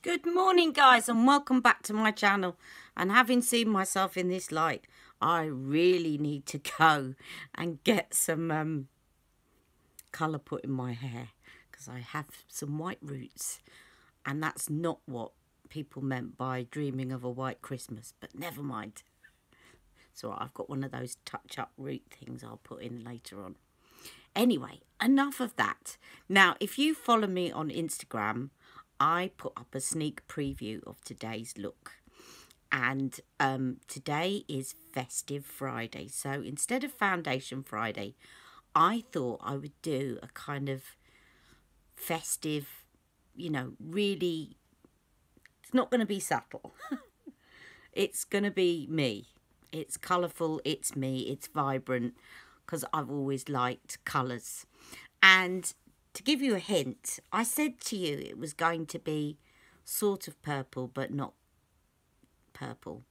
Good morning, guys, and welcome back to my channel. And having seen myself in this light, I really need to go and get some colour put in my hair because I have some white roots, and that's not what people meant by dreaming of a white Christmas, but never mind. So I've got one of those touch-up root things I'll put in later on. Anyway, enough of that. Now, if you follow me on Instagram, I put up a sneak preview of today's look. And today is Festive Friday. So instead of Foundation Friday, I thought I would do a kind of festive, you know, really, it's not going to be subtle. It's going to be me. It's colourful, it's me, it's vibrant, because I've always liked colours. And to give you a hint, I said to you it was going to be sort of purple, but not purple.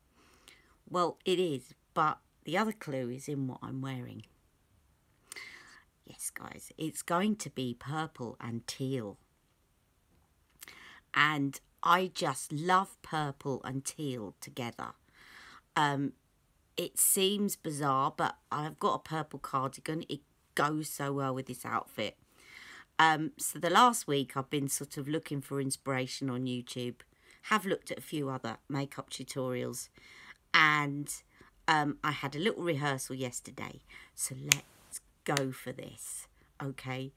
Well, it is, but the other clue is in what I'm wearing. Yes, guys, it's going to be purple and teal. And I just love purple and teal together. It seems bizarre, but I've got a purple cardigan. It goes so well with this outfit. So the last week I've been sort of looking for inspiration on YouTube. Have looked at a few other makeup tutorials, and I had a little rehearsal yesterday. So let's go for this. Okay,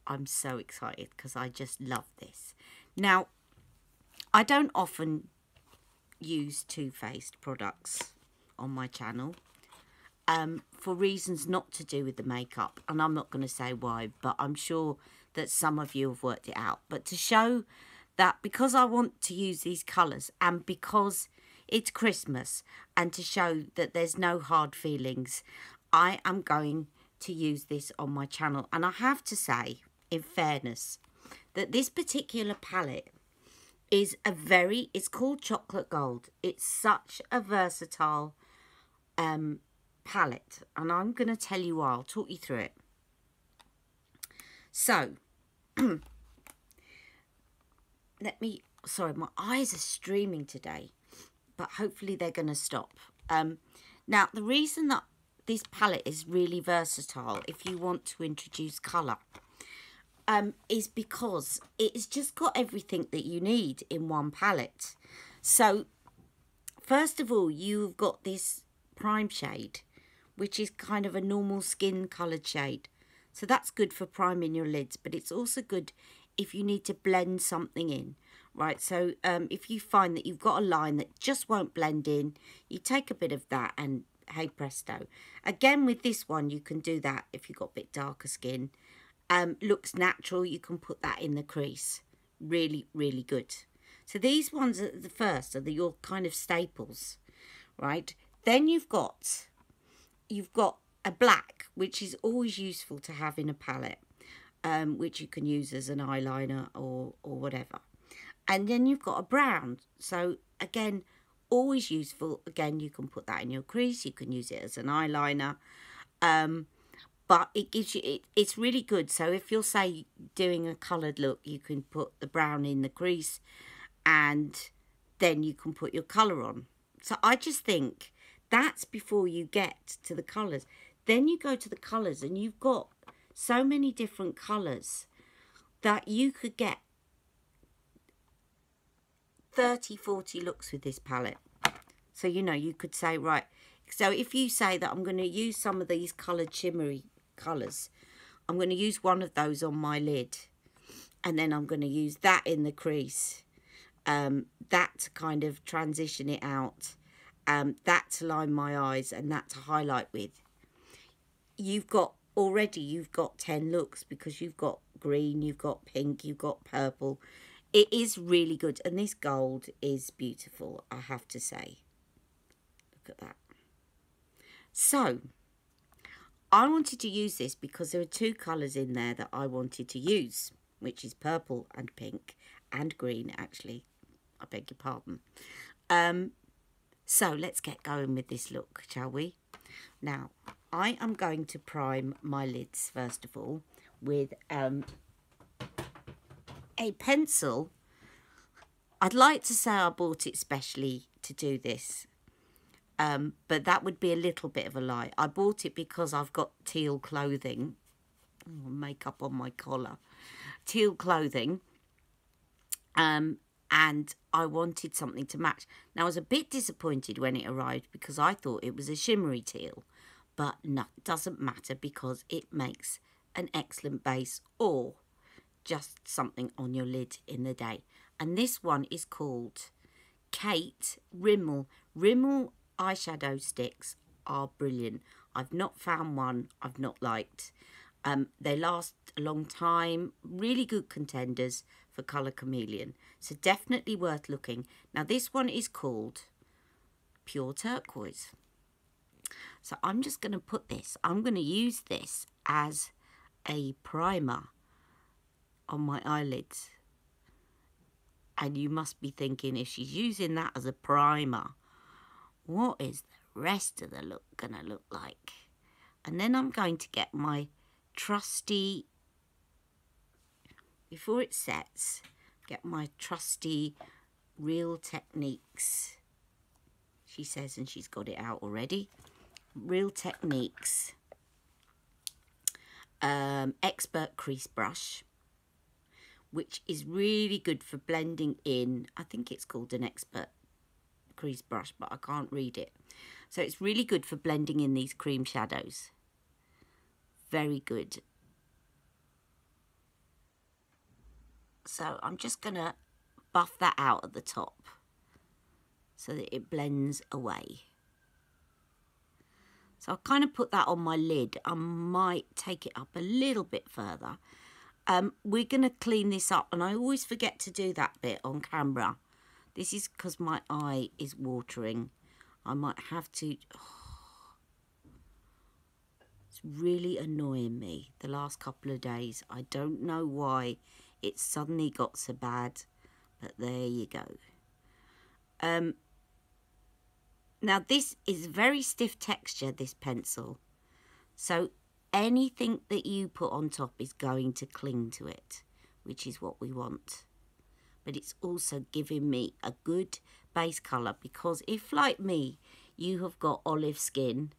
I'm so excited because I just love this. Now, I don't often use Too Faced products on my channel for reasons not to do with the makeup, and I'm not going to say why, but I'm sure that some of you have worked it out. But to show that because I want to use these colours, and because it's Christmas, and to show that there's no hard feelings, I am going to use this on my channel. And I have to say, in fairness, that this particular palette is it's called Chocolate Gold. It's such a versatile palette, and I'm going to tell you why. I'll talk you through it. So, sorry, my eyes are streaming today, but hopefully they're going to stop. Now, the reason that this palette is really versatile, if you want to introduce colour, is because it's just got everything that you need in one palette. So, first of all, you've got this prime shade, which is kind of a normal skin coloured shade. So that's good for priming your lids, but it's also good if you need to blend something in, right? So if you find that you've got a line that just won't blend in, you take a bit of that and hey presto. Again, with this one, you can do that if you've got a bit darker skin. Looks natural, you can put that in the crease. Really, really good. So these ones are the first, are your kind of staples, right? Then you've got a black, which is always useful to have in a palette, which you can use as an eyeliner or whatever. And then you've got a brown. So again, always useful. Again, you can put that in your crease. You can use it as an eyeliner. But it gives you, it's really good. So if you're, say, doing a coloured look, you can put the brown in the crease and then you can put your colour on. So I just think that's before you get to the colours. Then you go to the colours and you've got so many different colours that you could get 30, 40 looks with this palette. So, you know, you could say, right, so if you say that I'm going to use some of these coloured shimmery colours, I'm going to use one of those on my lid, and then I'm going to use that in the crease, that to kind of transition it out, that to line my eyes, and that to highlight with. You've got 10 looks, because you've got green, you've got pink, you've got purple. It is really good, and this gold is beautiful, I have to say. Look at that. So I wanted to use this because there are two colours in there that I wanted to use, which is purple and pink, and green, actually. I beg your pardon. So let's get going with this look, shall we? Now, I am going to prime my lids, first of all, with a pencil I'd like to say I bought it specially to do this, but that would be a little bit of a lie. I bought it because I've got teal clothing. Oh, makeup on my collar. Teal clothing. And I wanted something to match. Now, I was a bit disappointed when it arrived because I thought it was a shimmery teal. But no, it doesn't matter because it makes an excellent base or just something on your lid in the day. And this one is called Kate Rimmel. Rimmel eyeshadow sticks are brilliant. I've not found one I've not liked. They last a long time. Really good contenders for Colour Chameleon. So definitely worth looking. Now this one is called Pure Turquoise. So I'm just going to put this. I'm going to use this as a primer on my eyelids. And you must be thinking, if she's using that as a primer, what is the rest of the look going to look like? And then I'm going to get my trusty, before it sets, get my trusty Real Techniques, she says, and she's got it out already, Real Techniques Expert Crease Brush, which is really good for blending in. I think it's called an Expert Crease Brush, but I can't read it. So it's really good for blending in these cream shadows. Very good. So I'm just going to buff that out at the top so that it blends away. So I'll kind of put that on my lid. I might take it up a little bit further. We're going to clean this up, and I always forget to do that bit on camera. This is because my eye is watering. I might have to... It's really annoying me the last couple of days. I don't know why it's suddenly got so bad, but there you go. Now this is very stiff texture, this pencil. So anything that you put on top is going to cling to it, which is what we want. But it's also giving me a good base colour, because if, like me, you have got olive skin,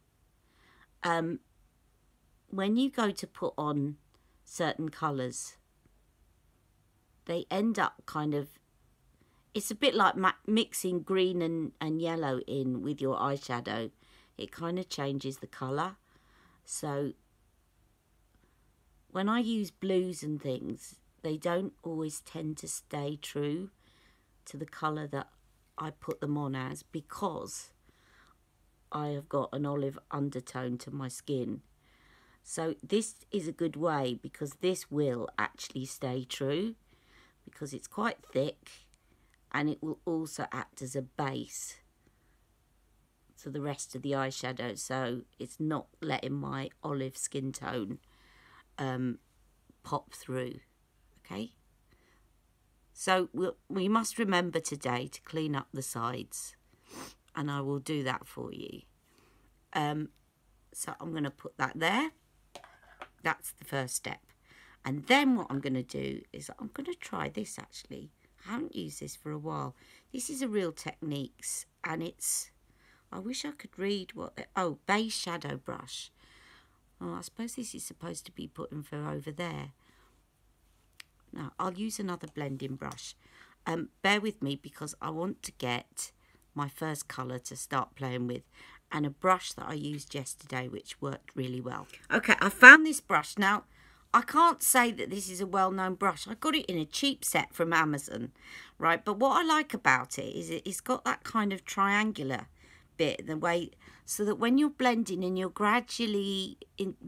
when you go to put on certain colours, they end up kind of, it's a bit like mixing green and yellow in with your eyeshadow. It kind of changes the colour. So when I use blues and things, they don't always tend to stay true to the colour that I put them on as, because I have got an olive undertone to my skin. So this is a good way, because this will actually stay true, because it's quite thick, and it will also act as a base to the rest of the eyeshadow, so it's not letting my olive skin tone pop through. Okay, so we must remember today to clean up the sides, and I will do that for you. So I'm going to put that there. That's the first step. And then what I'm going to do is I'm going to try this actually. I haven't used this for a while. This is a Real Techniques, and it's, I wish I could read what, oh, base shadow brush. Oh, I suppose this is supposed to be putting for over there. Now, I'll use another blending brush. Bear with me, because I want to get my first colour to start playing with, and a brush that I used yesterday which worked really well. Okay, I found this brush. Now, I can't say that this is a well-known brush. I got it in a cheap set from Amazon, right? But what I like about it is it's got that kind of triangular bit, the way, so that when you're blending and you're gradually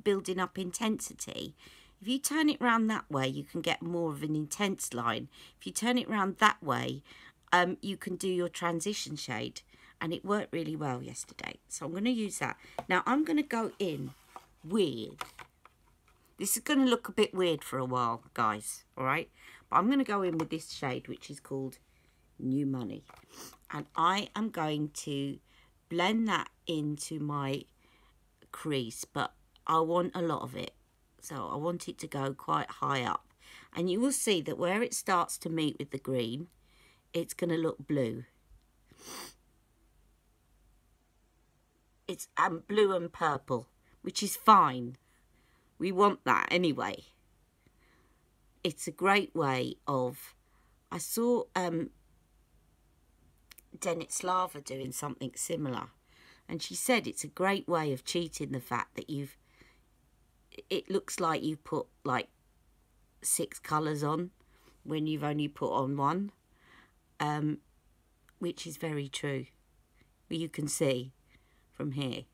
building up intensity, if you turn it around that way, you can get more of an intense line. If you turn it around that way, you can do your transition shade. And it worked really well yesterday. So I'm going to use that. Now I'm going to go in with, this is going to look a bit weird for a while, guys, all right? But I'm going to go in with this shade, which is called New Money. And I am going to blend that into my crease, but I want a lot of it. So I want it to go quite high up. And you will see that where it starts to meet with the green, it's going to look blue. It's blue and purple, which is fine. We want that anyway. It's a great way of... I saw Daniel Sandler doing something similar, and she said it's a great way of cheating the fact that it looks like you put like 6 colours on when you've only put on 1, which is very true. You can see from here.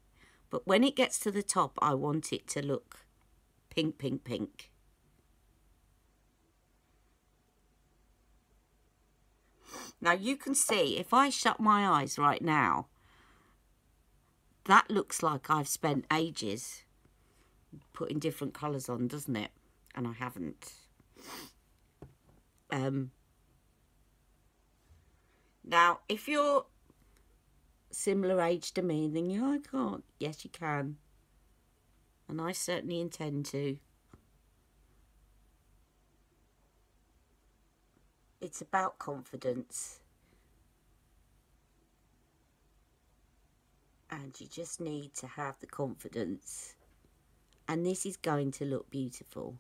But when it gets to the top, I want it to look pink, pink, pink. Now you can see, if I shut my eyes right now, that looks like I've spent ages putting different colours on, doesn't it? And I haven't. Now, if you're similar age to me, then I can't. Yes, you can. And I certainly intend to. It's about confidence. And you just need to have the confidence. And this is going to look beautiful.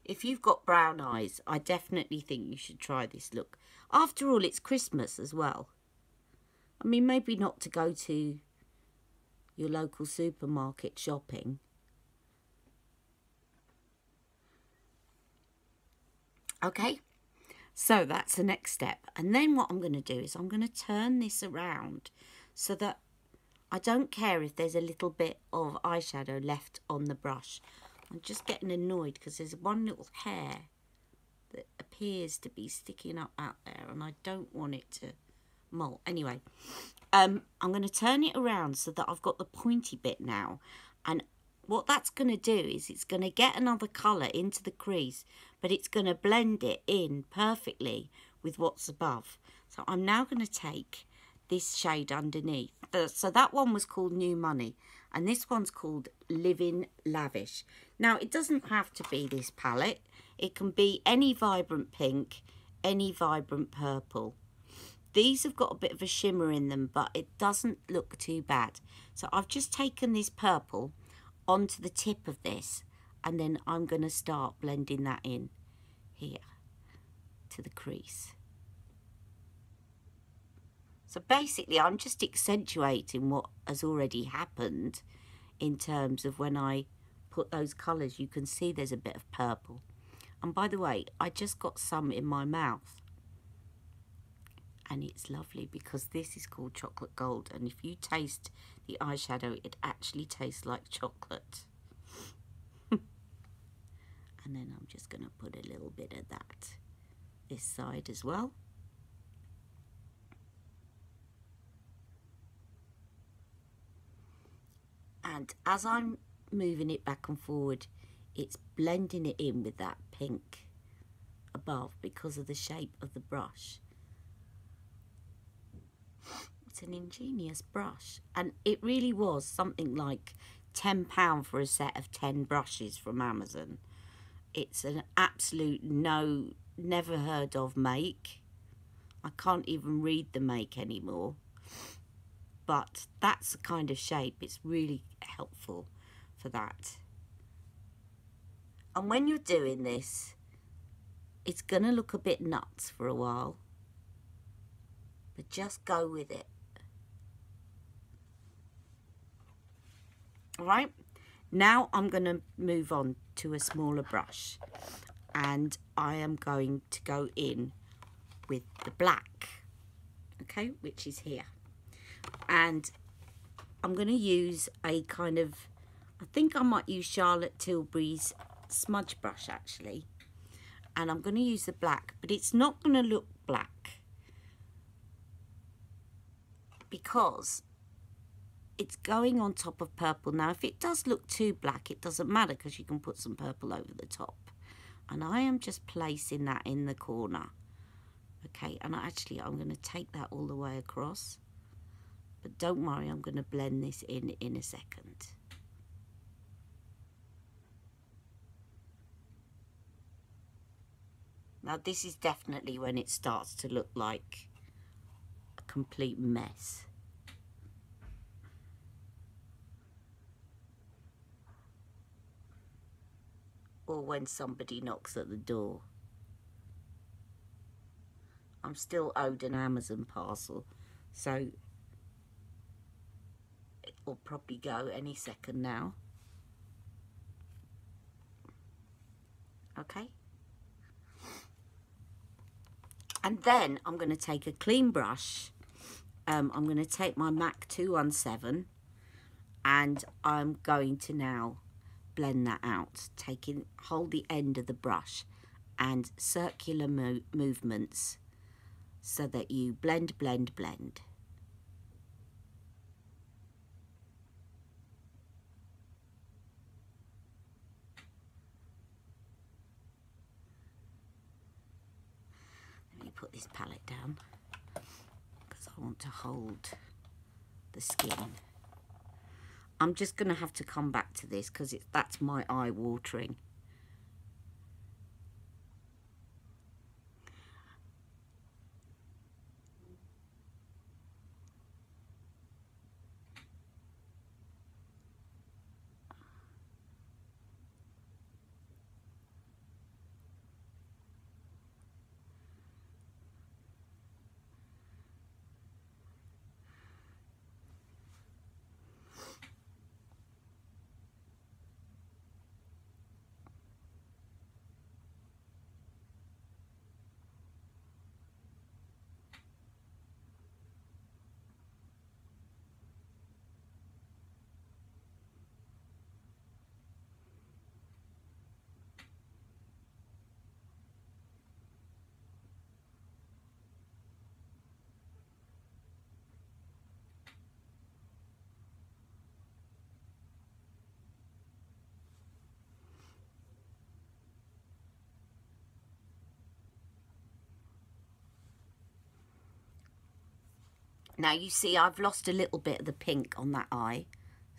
If you've got brown eyes, I definitely think you should try this look. After all, it's Christmas as well. I mean, maybe not to go to your local supermarket shopping. Okay, so that's the next step. And then what I'm going to do is I'm going to turn this around so that I don't care if there's a little bit of eyeshadow left on the brush. I'm just getting annoyed because there's one little hair that appears to be sticking up out there and I don't want it to molt. Anyway, I'm going to turn it around so that I've got the pointy bit now. And what that's going to do is it's going to get another colour into the crease, but it's going to blend it in perfectly with what's above. So I'm now going to take this shade underneath. So that one was called New Money, and this one's called Living Lavish. Now, it doesn't have to be this palette. It can be any vibrant pink, any vibrant purple. These have got a bit of a shimmer in them, but it doesn't look too bad. So I've just taken this purple onto the tip of this, and then I'm going to start blending that in here to the crease. So basically, I'm just accentuating what has already happened in terms of when I put those colours. You can see there's a bit of purple. And by the way, I just got some in my mouth. And it's lovely because this is called Chocolate Gold. And if you taste the eyeshadow, it actually tastes like chocolate. And then I'm just going to put a little bit of that this side as well. And as I'm moving it back and forward, it's blending it in with that pink above because of the shape of the brush. It's an ingenious brush, and it really was something like £10 for a set of 10 brushes from Amazon. It's an absolute never heard of make. I can't even read the make anymore. But that's the kind of shape. It's really helpful for that. And when you're doing this, it's going to look a bit nuts for a while. But just go with it. Alright, now I'm going to move on to a smaller brush. And I am going to go in with the black. Okay, which is here. And I'm going to use a kind of, I think I might use Charlotte Tilbury's smudge brush actually. And I'm going to use the black, but it's not going to look black because it's going on top of purple. Now, if it does look too black, it doesn't matter because you can put some purple over the top. And I am just placing that in the corner. Okay, and actually I'm going to take that all the way across. But don't worry, I'm going to blend this in a second. Now this is definitely when it starts to look like a complete mess. Or when somebody knocks at the door. I'm still owed an Amazon parcel, so it will probably go any second now. Okay. And then I'm going to take a clean brush. I'm going to take my MAC 217 and I'm going to now blend that out. Hold the end of the brush and circular movements so that you blend, blend, blend. Let me put this palette down because I want to hold the skin. I'm just going to have to come back to this because that's my eye watering. Now you see I've lost a little bit of the pink on that eye,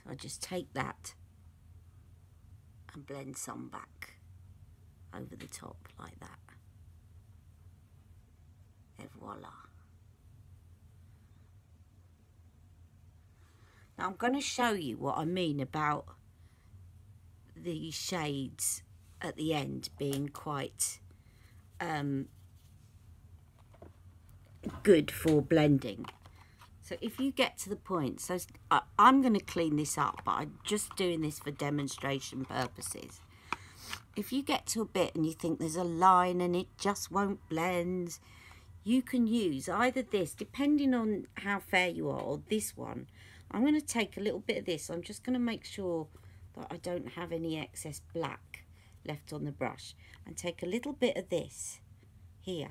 so I just take that and blend some back over the top like that. Et voila. Now I'm going to show you what I mean about the shades at the end being quite good for blending. So if you get to the point, so I'm going to clean this up, but I'm just doing this for demonstration purposes. If you get to a bit and you think there's a line and it just won't blend, you can use either this, depending on how fair you are, or this one. I'm going to take a little bit of this. I'm just going to make sure that I don't have any excess black left on the brush, and take a little bit of this here.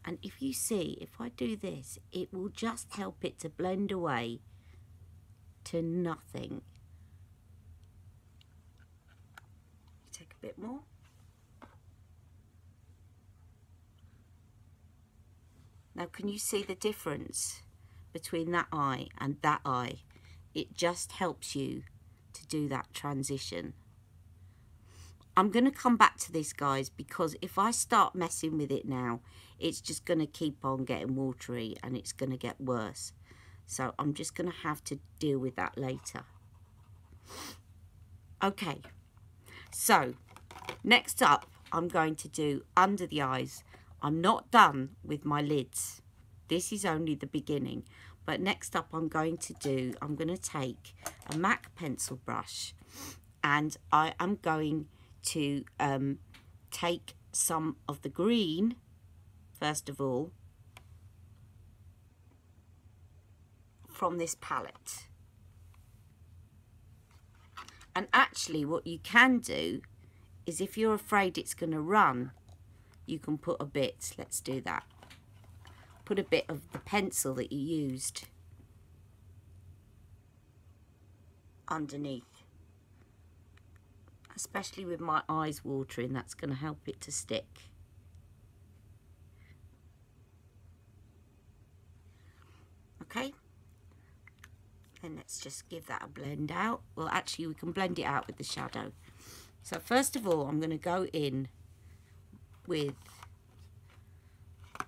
And if you see, if I do this, it will just help it to blend away to nothing. Take a bit more. Now, can you see the difference between that eye and that eye? It just helps you to do that transition. I'm going to come back to this, guys, because if I start messing with it now, it's just going to keep on getting watery and it's going to get worse. So I'm just going to have to deal with that later. Okay, so next up, I'm going to do under the eyes. I'm not done with my lids. This is only the beginning. But next up, I'm going to take a MAC pencil brush, and I am going to take some of the green, first of all, from this palette. And actually what you can do is, if you're afraid it's going to run, you can put a bit, let's do that, put a bit of the pencil that you used underneath. Especially with my eyes watering, that's going to help it to stick. Okay, then let's just give that a blend out. Well, actually we can blend it out with the shadow. So first of all, I'm going to go in with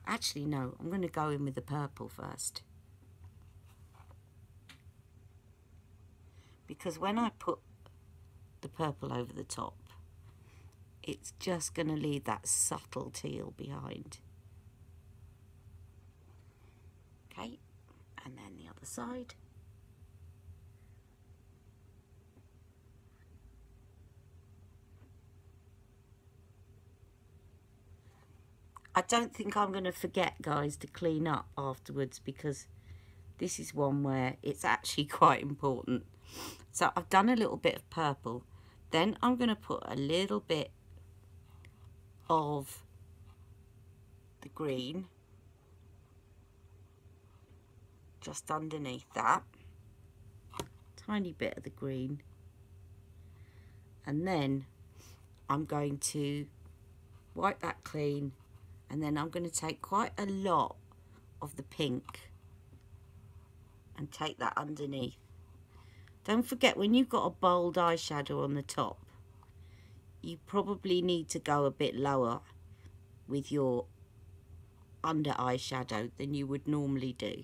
Actually, no, I'm going to go in with the purple first. Because when I put the purple over the top, it's just going to leave that subtle teal behind. Okay, and then the other side. I don't think I'm going to forget, guys, to clean up afterwards, because this is one where it's actually quite important. So I've done a little bit of purple. Then I'm going to put a little bit of the green just underneath that. Tiny bit of the green. And then I'm going to wipe that clean. And then I'm going to take quite a lot of the pink and take that underneath. Don't forget, when you've got a bold eyeshadow on the top, you probably need to go a bit lower with your under eyeshadow than you would normally do.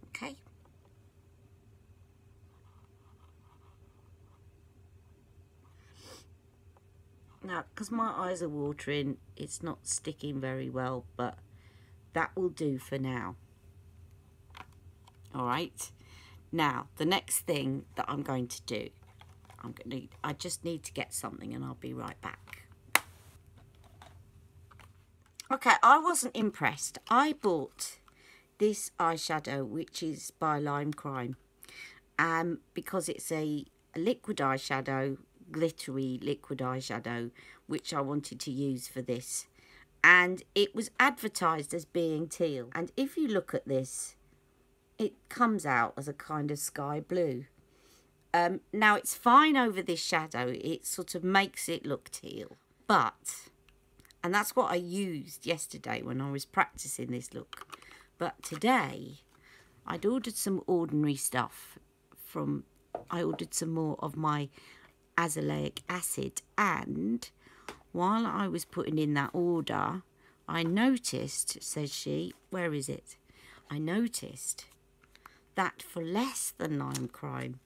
Okay. Now, because my eyes are watering, it's not sticking very well, but that will do for now. All right. Now, the next thing that I'm going to do, I just need to get something and I'll be right back. Okay, I wasn't impressed. I bought this eyeshadow, which is by Lime Crime, because it's a liquid eyeshadow, glittery liquid eyeshadow, which I wanted to use for this, and it was advertised as being teal, and if you look at this, it comes out as a kind of sky blue. Now it's fine over this shadow, it sort of makes it look teal, and that's what I used yesterday when I was practicing this look. But today I'd ordered some ordinary stuff I ordered some more of my azelaic acid, and while I was putting in that order, I noticed, says she, where is it? I noticed that for less than Lime Crime,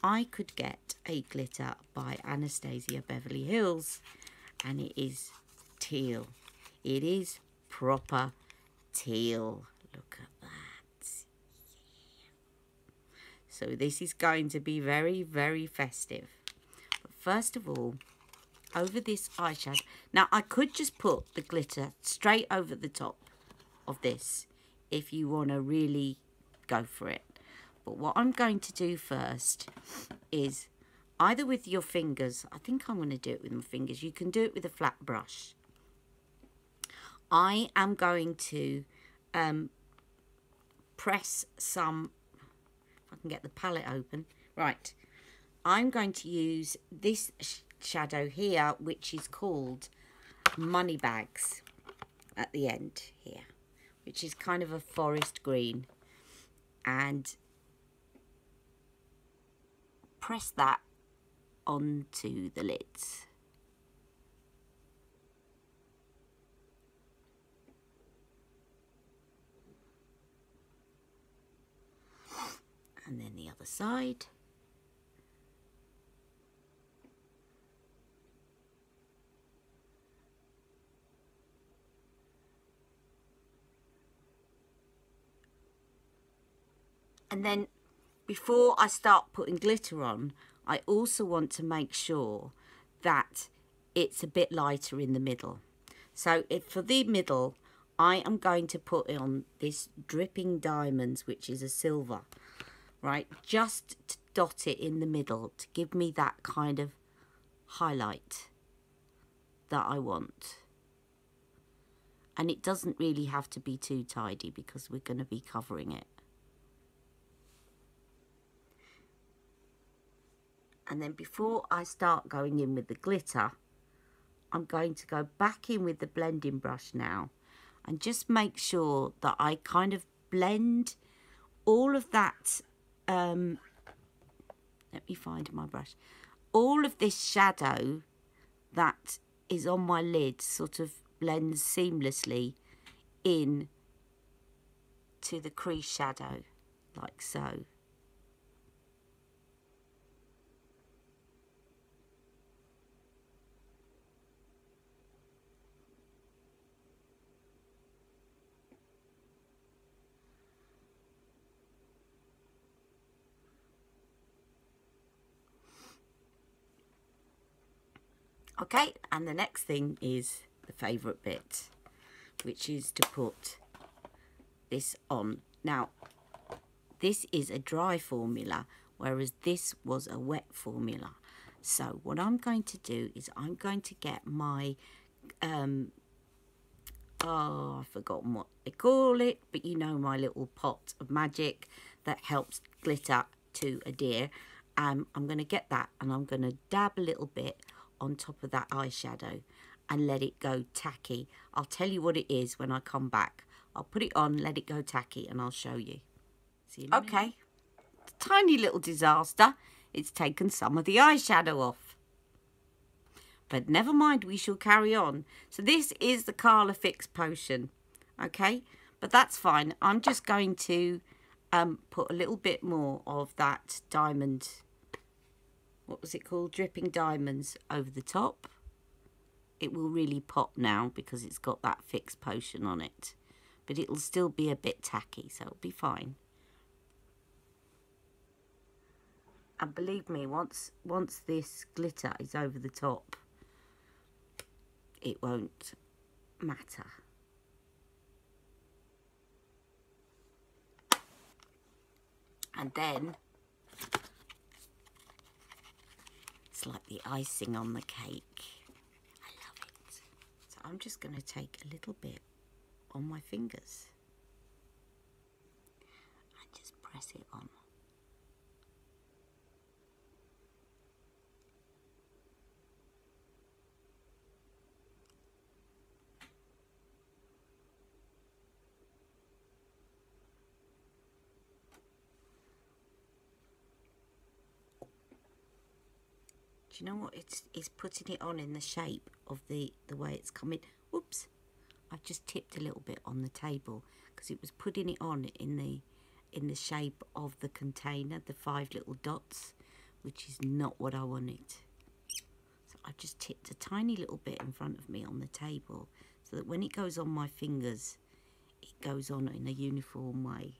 I could get a glitter by Anastasia Beverly Hills, and it is teal. It is proper teal. Look at that. So this is going to be very, very festive. But first of all, over this eyeshadow. Now, I could just put the glitter straight over the top of this if you want to really go for it. But what I'm going to do first is either with your fingers. I think I'm going to do it with my fingers. You can do it with a flat brush. I am going to press some, if I can get the palette open. Right, I'm going to use this shadow here, which is called Money Bags at the end here, which is kind of a forest green, and press that onto the lids. And then the other side. And then before I start putting glitter on, I also want to make sure that it's a bit lighter in the middle. So for the middle, I am going to put on this Dripping Diamonds, which is a silver, right? Just to dot it in the middle to give me that kind of highlight that I want. And it doesn't really have to be too tidy because we're going to be covering it. And then before I start going in with the glitter, I'm going to go back in with the blending brush now and just make sure that I kind of blend all of that, let me find my brush, all of this shadow that is on my lid sort of blends seamlessly in to the crease shadow, like so. Okay, and the next thing is the favourite bit, which is to put this on. Now, this is a dry formula, whereas this was a wet formula. So what I'm going to do is I'm going to get my, oh, I've forgotten what they call it, but you know, my little pot of magic that helps glitter to adhere. I'm going to get that, and I'm going to dab a little bit on top of that eyeshadow and let it go tacky. I'll tell you what it is when I come back. I'll put it on, let it go tacky, and I'll show you. See you in a minute. Okay, tiny little disaster. It's taken some of the eyeshadow off. But never mind, we shall carry on. So this is the Colour Fix Potion, okay? But that's fine. I'm just going to put a little bit more of that diamond, what was it called? Dripping Diamonds over the top. It will really pop now because it's got that Fix Potion on it. But it'll still be a bit tacky, so it'll be fine. And believe me, once this glitter is over the top, it won't matter. And then it's like the icing on the cake. I love it. So I'm just going to take a little bit on my fingers and just press it on. Do you know what? It's putting it on in the shape of the way it's coming. Whoops! I've just tipped a little bit on the table because it was putting it on in the shape of the container, the 5 little dots, which is not what I wanted. So I just tipped a tiny little bit in front of me on the table so that when it goes on my fingers, it goes on in a uniform way,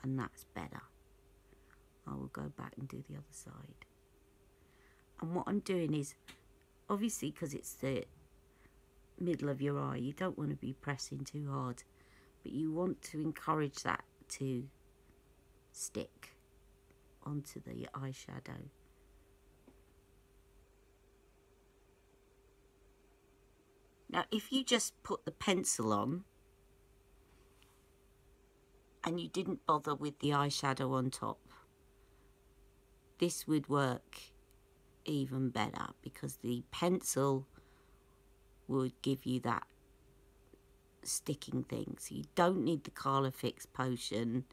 and that's better. I will go back and do the other side. And what I'm doing is, obviously because it's the middle of your eye, you don't want to be pressing too hard, but you want to encourage that to stick onto the eyeshadow. Now if you just put the pencil on and you didn't bother with the eyeshadow on top, this would work even better because the pencil would give you that sticking thing. So you don't need the Colour Fix Potion.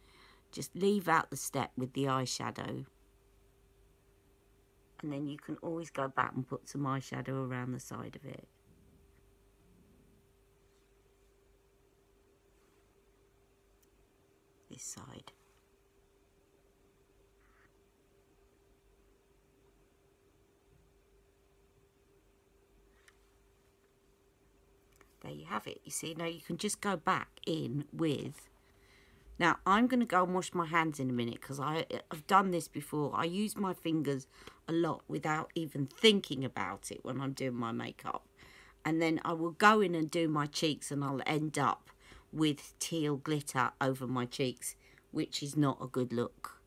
Just leave out the step with the eyeshadow, and then you can always go back and put some eyeshadow around the side of it. This side. There you have it. You see, now you can just go back in with... Now, I'm going to go and wash my hands in a minute because I've done this before. I use my fingers a lot without even thinking about it when I'm doing my makeup. And then I will go in and do my cheeks and I'll end up with teal glitter over my cheeks, which is not a good look.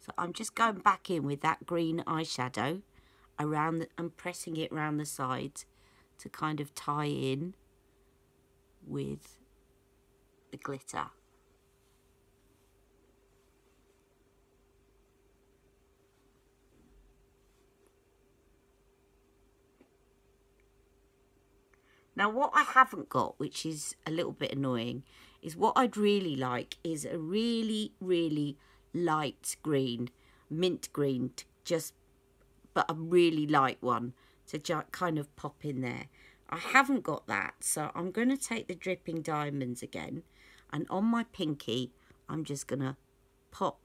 So I'm just going back in with that green eyeshadow around and pressing it around the sides to kind of tie in with the glitter. Now what I haven't got, which is a little bit annoying, is what I'd really like is a really, really light green, mint green, but a really light one, to kind of pop in there. I haven't got that, so I'm going to take the dripping diamonds again, and on my pinky I'm just going to pop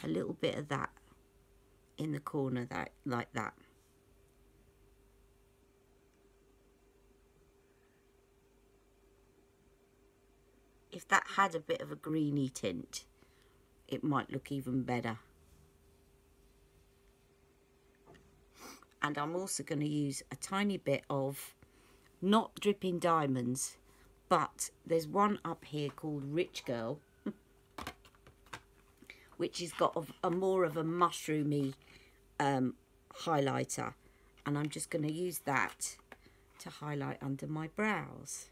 a little bit of that in the corner, that like that. If that had a bit of a greeny tint, it might look even better. And I'm also going to use a tiny bit of, not dripping diamonds, but there's one up here called Rich Girl, which has got a more of a mushroomy highlighter. And I'm just going to use that to highlight under my brows.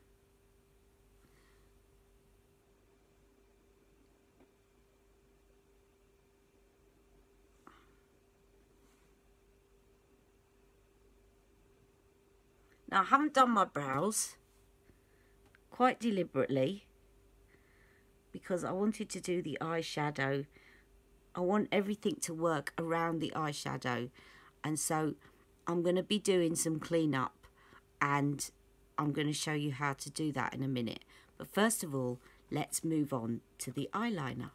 Now, I haven't done my brows quite deliberately because I wanted to do the eyeshadow. I want everything to work around the eyeshadow, and so I'm going to be doing some cleanup, and I'm going to show you how to do that in a minute. But first of all, let's move on to the eyeliner.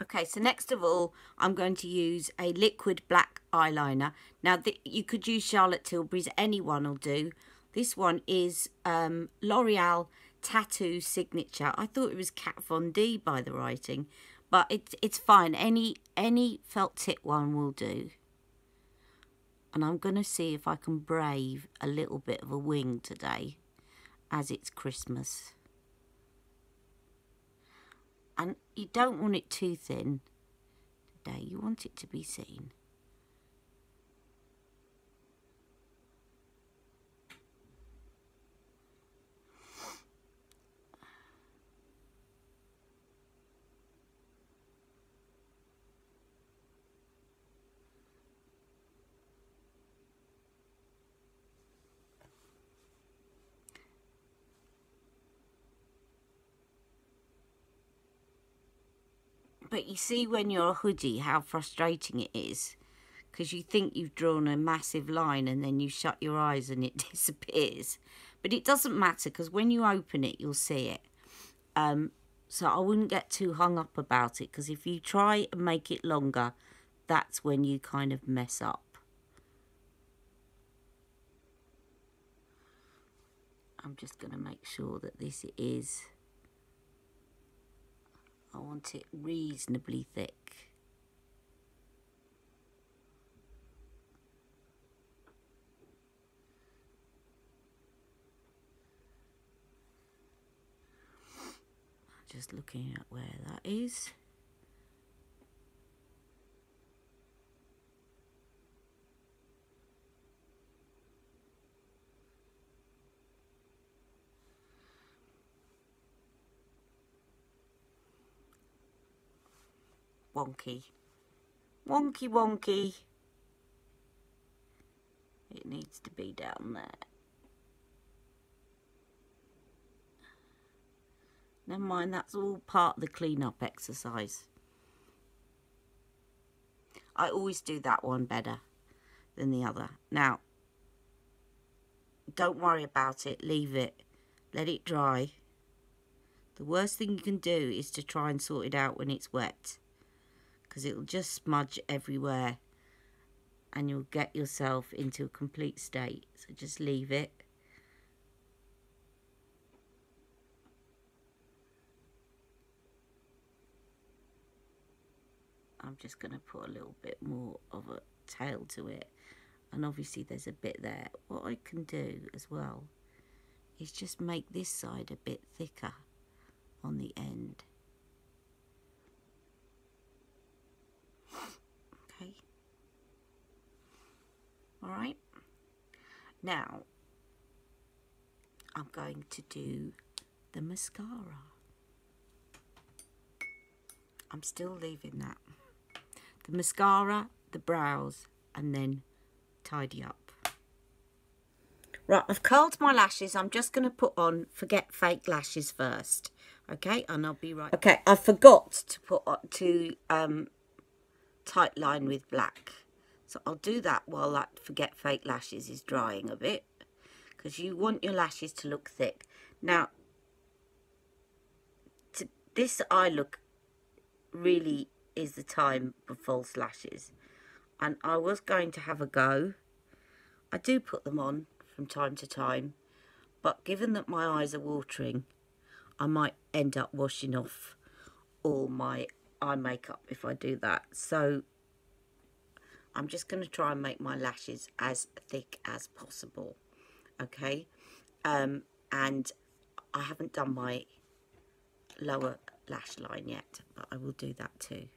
Okay, so next of all, I'm going to use a liquid black eyeliner. Now, you could use Charlotte Tilbury's, anyone will do. This one is L'Oreal Tattoo Signature. I thought it was Kat Von D by the writing, but it's fine. Any felt tip one will do. And I'm going to see if I can brave a little bit of a wing today, as it's Christmas. And you don't want it too thin today. You want it to be seen. But you see when you're a hoodie how frustrating it is, because you think you've drawn a massive line and then you shut your eyes and it disappears. But it doesn't matter, because when you open it you'll see it. So I wouldn't get too hung up about it, because if you try and make it longer, that's when you kind of mess up. I'm just going to make sure that this is... I want it reasonably thick. Just looking at where that is. Wonky. Wonky, wonky. It needs to be down there. Never mind, that's all part of the clean-up exercise. I always do that one better than the other. Now, don't worry about it. Leave it. Let it dry. The worst thing you can do is to try and sort it out when it's wet, because it'll just smudge everywhere and you'll get yourself into a complete state. So just leave it. I'm just going to put a little bit more of a tail to it, and obviously there's a bit there. What I can do as well is just make this side a bit thicker on the end. Okay. Alright. Now, I'm going to do the mascara. I'm still leaving that. The mascara, the brows, and then tidy up. Right, I've curled my lashes. I'm just going to put on Forget Fake Lashes first. Okay, and I'll be right. Okay, I forgot to put on Tightline with black. So I'll do that while that Forget Fake Lashes is drying a bit, because you want your lashes to look thick. Now, this eye look really is the time for false lashes, and I was going to have a go. I do put them on from time to time, but given that my eyes are watering, I might end up washing off all my eye makeup if I do that. So I'm just going to try and make my lashes as thick as possible, okay? And I haven't done my lower lash line yet, but I will do that too.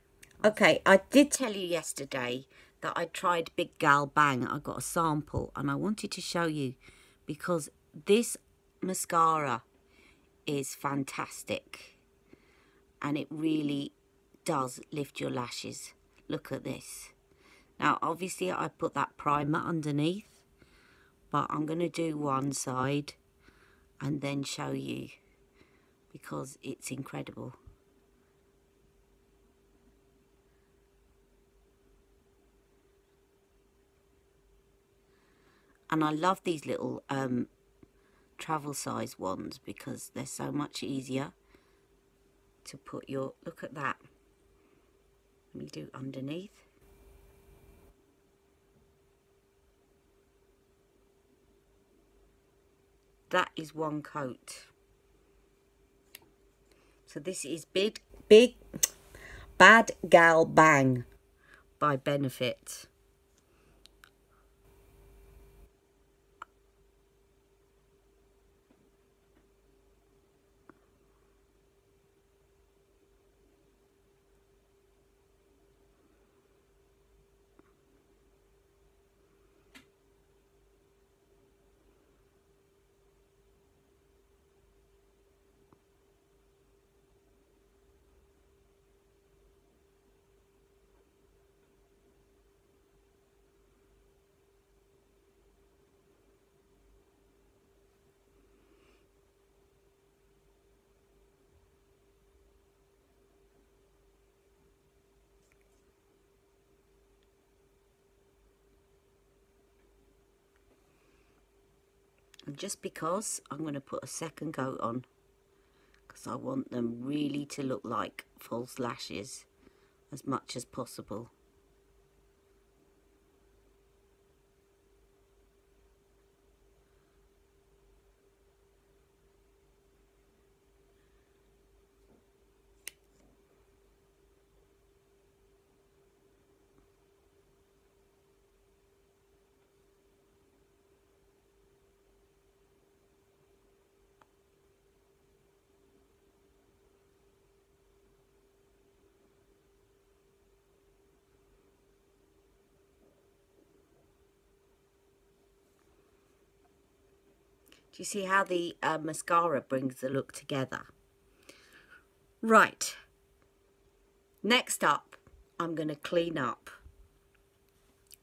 Okay, I did tell you yesterday that I tried Big Gal Bang. I got a sample and I wanted to show you because this mascara is fantastic and it really does lift your lashes. Look at this. Now obviously I put that primer underneath, but I'm going to do one side and then show you because it's incredible. And I love these little travel size ones because they're so much easier to put your, look at that. Let me do underneath. That is one coat. So this is Big Bad Gal Bang by Benefit. And just because I'm going to put a second coat on, because I want them really to look like false lashes as much as possible. Do you see how the mascara brings the look together? Right. Next up, I'm going to clean up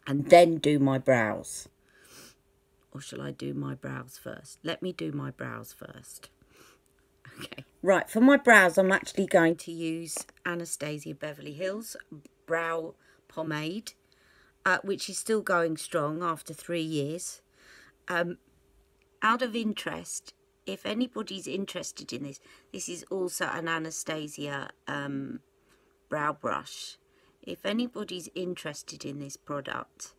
and then do my brows. Or shall I do my brows first? Let me do my brows first. Okay. Right, for my brows, I'm actually going to use Anastasia Beverly Hills Brow Pomade, which is still going strong after 3 years. Out of interest, if anybody's interested in this, this is also an Anastasia brow brush. If anybody's interested in this product,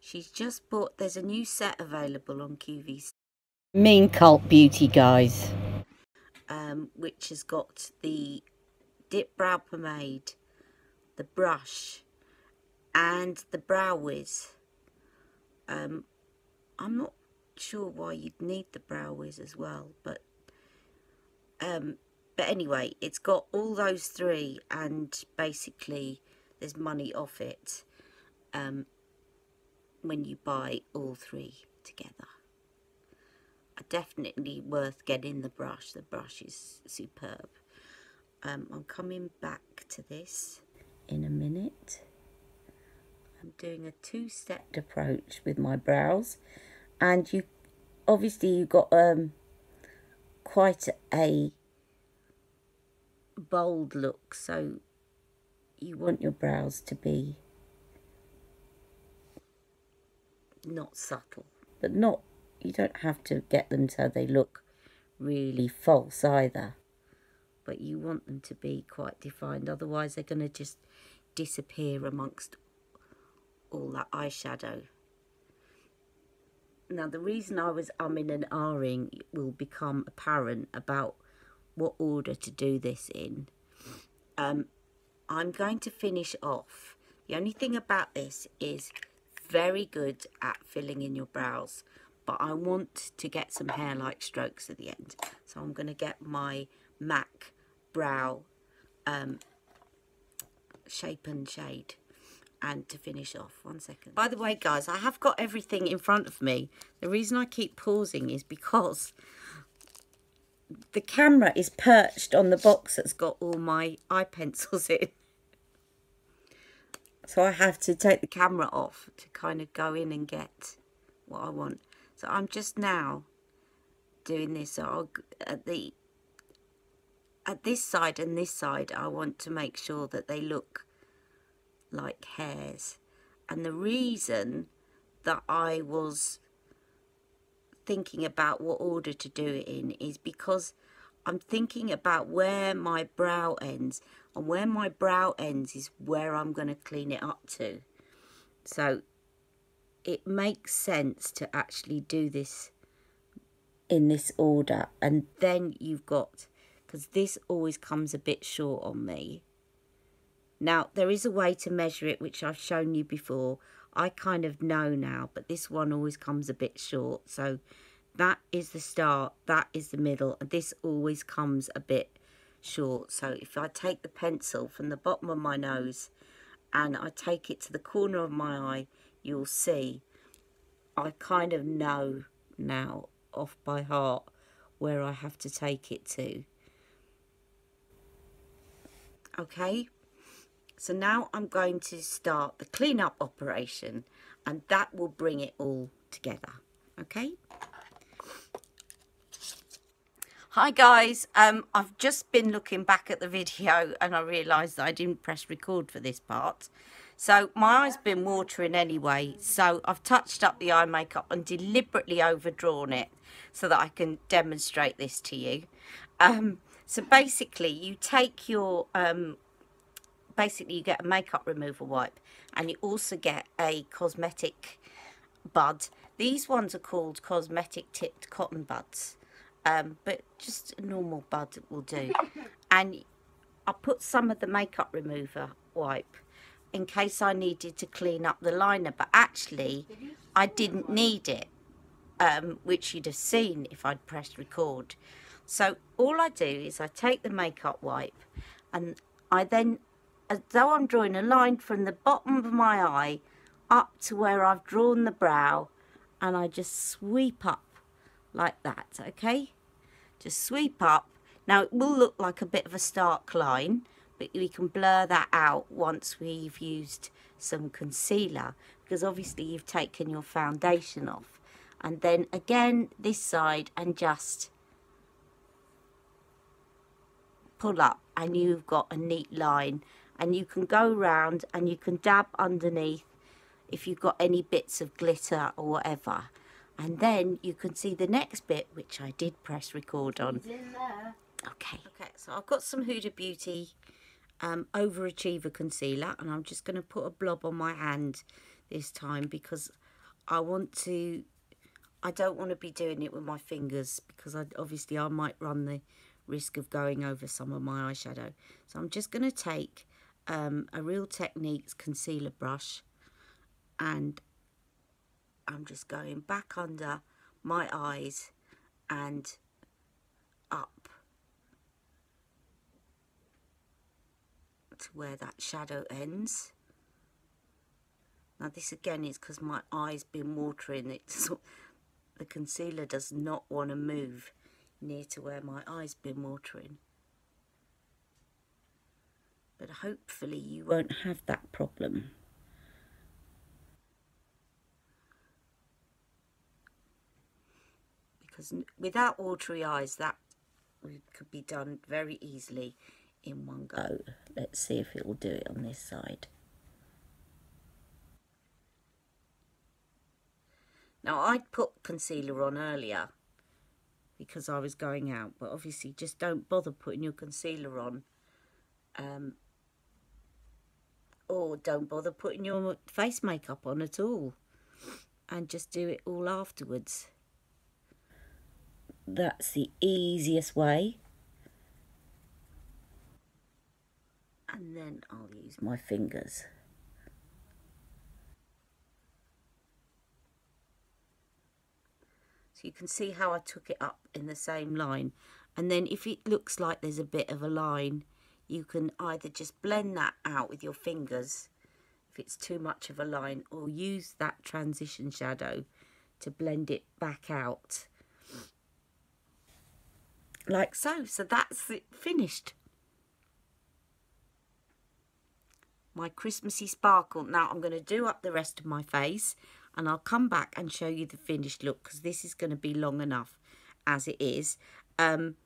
she's just bought, there's a new set available on QVC. Mean Cult Beauty, guys. Which has got the dip brow pomade, the brush, and the brow wiz. I'm not sure why you'd need the brow wiz as well, but anyway, it's got all those three, and basically there's money off it when you buy all three together. Definitely worth getting the brush. The brush is superb. I'm coming back to this in a minute. I'm doing a two-stepped approach with my brows, and you obviously you've got quite a bold look, so you want your brows to be not subtle. But not, you don't have to get them so they look really false either. But you want them to be quite defined, otherwise they're going to just disappear amongst all that eyeshadow. Now the reason I was umming and ahhing will become apparent about what order to do this in. I'm going to finish off. The only thing about this is very good at filling in your brows, but I want to get some hair-like strokes at the end. So I'm going to get my MAC brow shape and shade. And to finish off, 1 second. By the way, guys, I have got everything in front of me. The reason I keep pausing is because the camera is perched on the box that's got all my eye pencils in. So I have to take the camera off to kind of go in and get what I want. So I'm just now doing this. So I'll, at this side and this side, I want to make sure that they look like hairs. And the reason that I was thinking about what order to do it in is because I'm thinking about where my brow ends, and where my brow ends is where I'm going to clean it up to. So it makes sense to actually do this in this order. And then you've got, because this always comes a bit short on me. Now, there is a way to measure it, which I've shown you before. I kind of know now, but this one always comes a bit short. So that is the start, that is the middle, and this always comes a bit short. So if I take the pencil from the bottom of my nose and I take it to the corner of my eye, you'll see I kind of know now off by heart where I have to take it to. Okay. So now I'm going to start the clean-up operation, and that will bring it all together, okay? Hi guys, I've just been looking back at the video and I realised that I didn't press record for this part. So my eye's been watering anyway, so I've touched up the eye makeup and deliberately overdrawn it so that I can demonstrate this to you. So basically you take your... basically you get a makeup removal wipe, and you also get a cosmetic bud. These ones are called cosmetic tipped cotton buds, but just a normal bud will do. And I put some of the makeup remover wipe in case I needed to clean up the liner, but actually I didn't need it, which you'd have seen if I'd pressed record. So all I do is I take the makeup wipe and I then, as though I'm drawing a line from the bottom of my eye up to where I've drawn the brow, and I just sweep up like that, okay? Just sweep up. Now it will look like a bit of a stark line, but we can blur that out once we've used some concealer, because obviously you've taken your foundation off. And then again this side, and just pull up and you've got a neat line. And you can go round and you can dab underneath if you've got any bits of glitter or whatever. And then you can see the next bit, which I did press record on. It's in there. Okay, so I've got some Huda Beauty Overachiever concealer, and I'm just going to put a blob on my hand this time because I don't want to be doing it with my fingers, because obviously I might run the risk of going over some of my eyeshadow. So I'm just going to take a Real Techniques concealer brush, and I'm just going back under my eyes and up to where that shadow ends. Now this again is because my eye's been watering. The concealer does not want to move near to where my eye's been watering. But hopefully you won't have that problem. Because without watery eyes, that could be done very easily in one go. Let's see if it will do it on this side. Now, I'd put concealer on earlier because I was going out, but obviously just don't bother putting your concealer on. Or don't bother putting your face makeup on at all. And just do it all afterwards. That's the easiest way. And then I'll use my fingers. So you can see how I took it up in the same line. And then if it looks like there's a bit of a line, you can either just blend that out with your fingers if it's too much of a line, or use that transition shadow to blend it back out. Like so. So that's it, finished. My Christmassy sparkle. Now I'm going to do up the rest of my face and I'll come back and show you the finished look, because this is going to be long enough as it is. And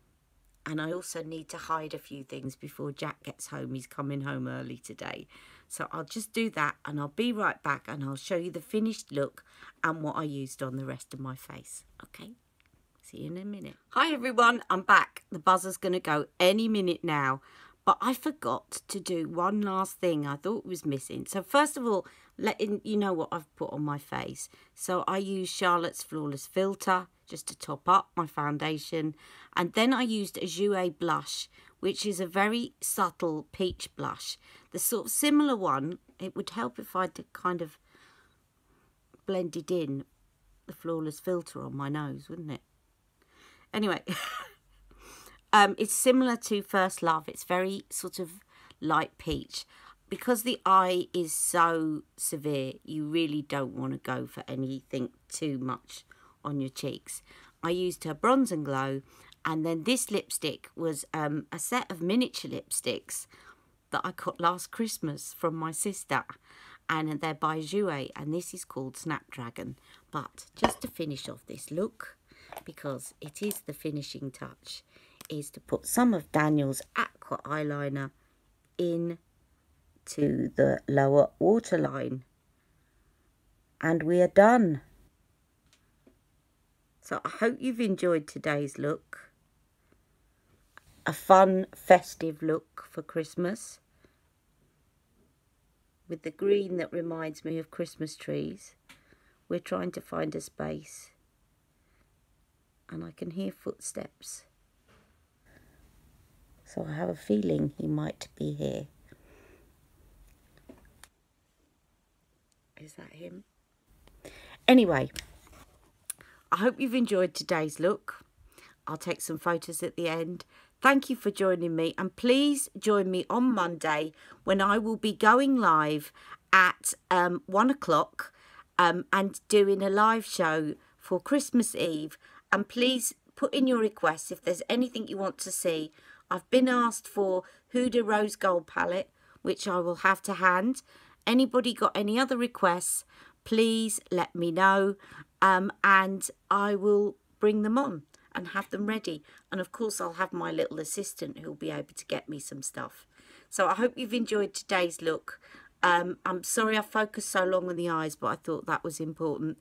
I also need to hide a few things before Jack gets home. He's coming home early today. So I'll just do that and I'll be right back and I'll show you the finished look and what I used on the rest of my face. Okay, see you in a minute. Hi everyone, I'm back. The buzzer's going to go any minute now. But I forgot to do one last thing I thought was missing. So first of all, letting you know what I've put on my face. So I used Charlotte's Flawless Filter just to top up my foundation. And then I used a Jouer blush, which is a very subtle peach blush. The sort of similar one, it would help if I did kind of blended in the Flawless Filter on my nose, wouldn't it? Anyway, it's similar to First Love. It's very sort of light peach. Because the eye is so severe, you really don't want to go for anything too much on your cheeks. I used her Bronze Glow, and then this lipstick was a set of miniature lipsticks that I got last Christmas from my sister, and they're by Jouer, and this is called Snapdragon. But just to finish off this look, because it is the finishing touch, is to put some of Daniel's Aqua eyeliner in to the lower waterline, and we are done. So I hope you've enjoyed today's look. A fun, festive look for Christmas, with the green that reminds me of Christmas trees. We're trying to find a space, and I can hear footsteps. So I have a feeling he might be here. Is that him? Anyway, I hope you've enjoyed today's look. I'll take some photos at the end. Thank you for joining me, and please join me on Monday when I will be going live at 1 o'clock and doing a live show for Christmas Eve. And please put in your requests if there's anything you want to see. I've been asked for Huda Rose Gold palette, which I will have to hand. Anybody got any other requests, please let me know, and I will bring them on and have them ready. And of course I'll have my little assistant who'll be able to get me some stuff. So I hope you've enjoyed today's look. I'm sorry I focused so long on the eyes, but I thought that was important.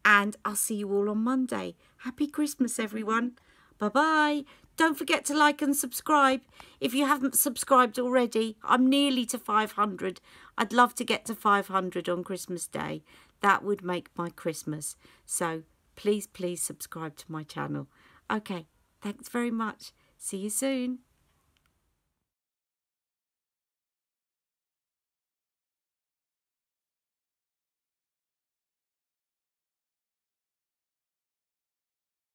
And I'll see you all on Monday. Happy Christmas, everyone. Bye-bye. Don't forget to like and subscribe. If you haven't subscribed already, I'm nearly to 500. I'd love to get to 500 on Christmas Day. That would make my Christmas. So please, please subscribe to my channel. Okay, thanks very much. See you soon.